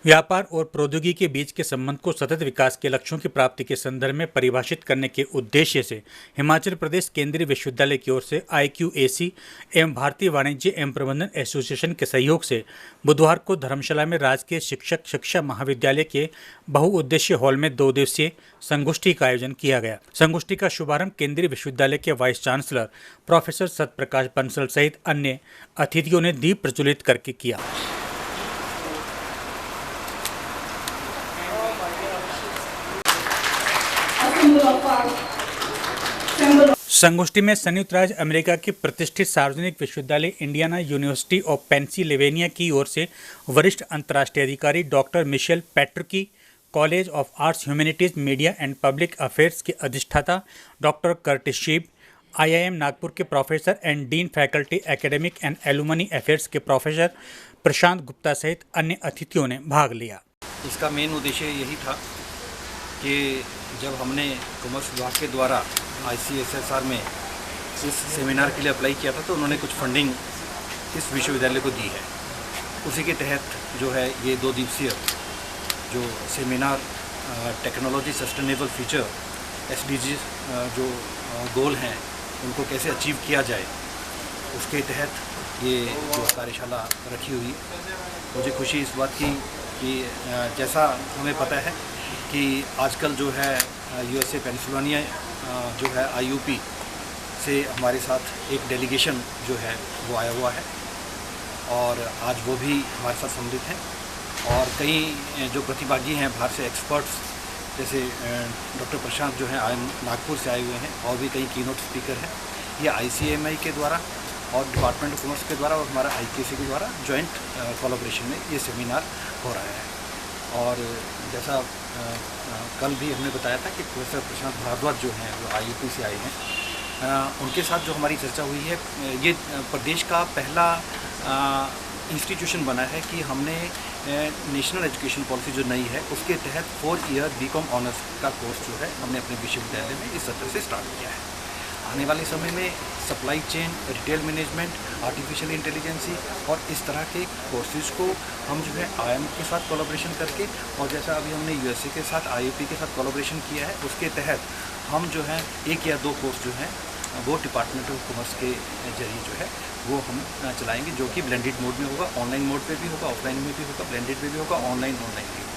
व्यापार और प्रौद्योगिकी के बीच के संबंध को सतत विकास के लक्ष्यों की प्राप्ति के संदर्भ में परिभाषित करने के उद्देश्य से हिमाचल प्रदेश केंद्रीय विश्वविद्यालय की ओर से IQAC एवं भारतीय वाणिज्य एवं प्रबंधन एसोसिएशन के सहयोग से बुधवार को धर्मशाला में राजकीय शिक्षक शिक्षा महाविद्यालय के बहुउद्देशीय हॉल में 2 दिवसीय संगोष्ठी का आयोजन किया गया। संगोष्ठी का शुभारंभ केंद्रीय विश्वविद्यालय के vice chancellor professor Satyaprakash Bansal सहित अन्य अतिथियों ने दीप प्रज्वलित करके किया। संगोष्ठी में संयुक्त राज्य अमेरिका के प्रतिष्ठित सार्वजनिक विश्वविद्यालय इंडियाना यूनिवर्सिटी ऑफ पेंसिल्वेनिया की ओर से वरिष्ठ अंतर्राष्ट्रीय अधिकारी doctor Michelle Petrucci, college of arts humanities media and public affairs के अधिष्ठाता doctor Curtis Sheeb, IIM Nagpur के professor and dean faculty academic and alumni affairs के प्रोफेसर प्रशांत गुप्ता सहित अन्य अतिथियों ने भाग लिया। इसका मेन उद्देश्य यही था कि जब हमने कॉमर्स विभाग के द्वारा ICSSR में इस सेमिनार के लिए अप्लाई किया था तो उन्होंने कुछ फंडिंग इस विश्वविद्यालय को दी है। उसी के तहत जो है ये 2 दिवसीय जो seminar technology sustainable future SDG जो गोल हैं उनको कैसे अचीव किया जाए, उसके तहत ये जो कार्यशाला रखी हुई। मुझे खुशी इस बात की कि जैसा हमें पता है कि आजकल जो है USA पेंसिल्वेनिया जो है IUP से हमारे साथ एक डेलीगेशन जो है वो आया हुआ है और आज वो भी हमारे साथ सम्मिलित हैं और कई जो प्रतिभागी हैं बाहर से एक्सपर्ट्स जैसे डॉक्टर प्रशांत जो हैं नागपुर से आए हुए हैं और भी कई कीनोट स्पीकर हैं। ये ICMI के द्वारा और डिपार्टमेंट ऑफ कॉमर्स के द्वारा और हमारा IQAC के द्वारा जॉइंट कोलैबोरेशन में ये सेमिनार हो रहा है। और जैसा कल भी हमने बताया था कि प्रोफेसर प्रशांत भारद्वाज जो हैं वो IUP से आए हैं, उनके साथ जो हमारी चर्चा हुई है, ये प्रदेश का पहला इंस्टीट्यूशन बना है कि हमने नेशनल एजुकेशन पॉलिसी जो नई है उसके तहत 4 ईयर BCom ऑनर्स का कोर्स जो है हमने अपने विश्वविद्यालय में इस सत्र से स्टार्ट किया है। आने वाले समय में supply chain, retail management, artificial intelligence और इस तरह के कोर्सेज को हम जो है IIM के साथ कोलैबोरेशन करके और जैसा अभी हमने USA के साथ IUP के साथ कोलैबोरेशन किया है उसके तहत हम जो है 1 या 2 कोर्स जो हैं वो डिपार्टमेंट ऑफ कॉमर्स के जरिए जो है वो हम चलाएंगे, जो कि ब्लेंडेड मोड में होगा, ऑनलाइन मोड पे भी होगा, ऑफलाइन में भी होगा, ब्लेंडेड में भी होगा, ऑनलाइन भी होगा।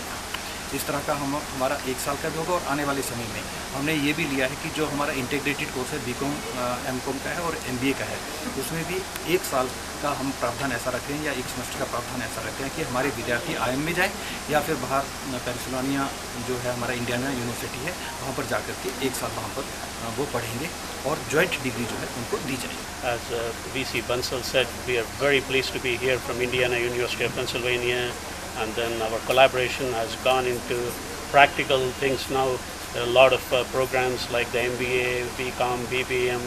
इस तरह का हमारा 1 साल का भी होगा और आने वाले समय में हमने ये भी लिया है कि जो हमारा इंटीग्रेटेड कोर्स है BCom MCom का है और MBA का है, उसमें भी 1 साल का हम प्रावधान ऐसा रखें या 1 सेमेस्टर का प्रावधान ऐसा रखें कि हमारे विद्यार्थी IIM में जाएं या फिर बाहर पेंसिल्वेनिया जो है हमारा इंडियाना यूनिवर्सिटी है वहाँ पर जाकर के 1 साल वहाँ पर वो पढ़ेंगे और जॉइंट डिग्री जो है उनको दी जाए। As VC Bansal said, we are very pleased to be here from Indiana University of Pennsylvania, and then our collaboration has gone into practical things now. There are a lot of programs like the MBA, BCom, BBM,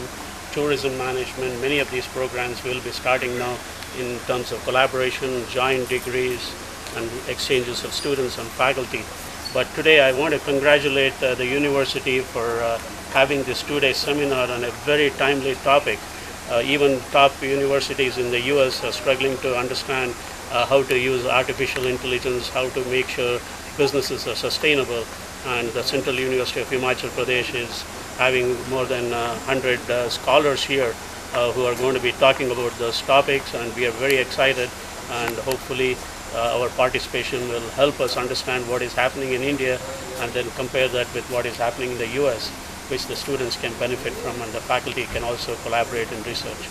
tourism management. Many of these programs will be starting now in terms of collaboration, joint degrees and exchanges of students and faculty. But today I want to congratulate the university for having this 2-day seminar on a very timely topic. Even top universities in the US are struggling to understand how to use artificial intelligence, how to make sure businesses are sustainable. And the Central University of Himachal Pradesh is having more than 100 scholars here who are going to be talking about those topics, and we are very excited, and hopefully our participation will help us understand what is happening in India and then compare that with what is happening in the US, which the students can benefit from and the faculty can also collaborate in research.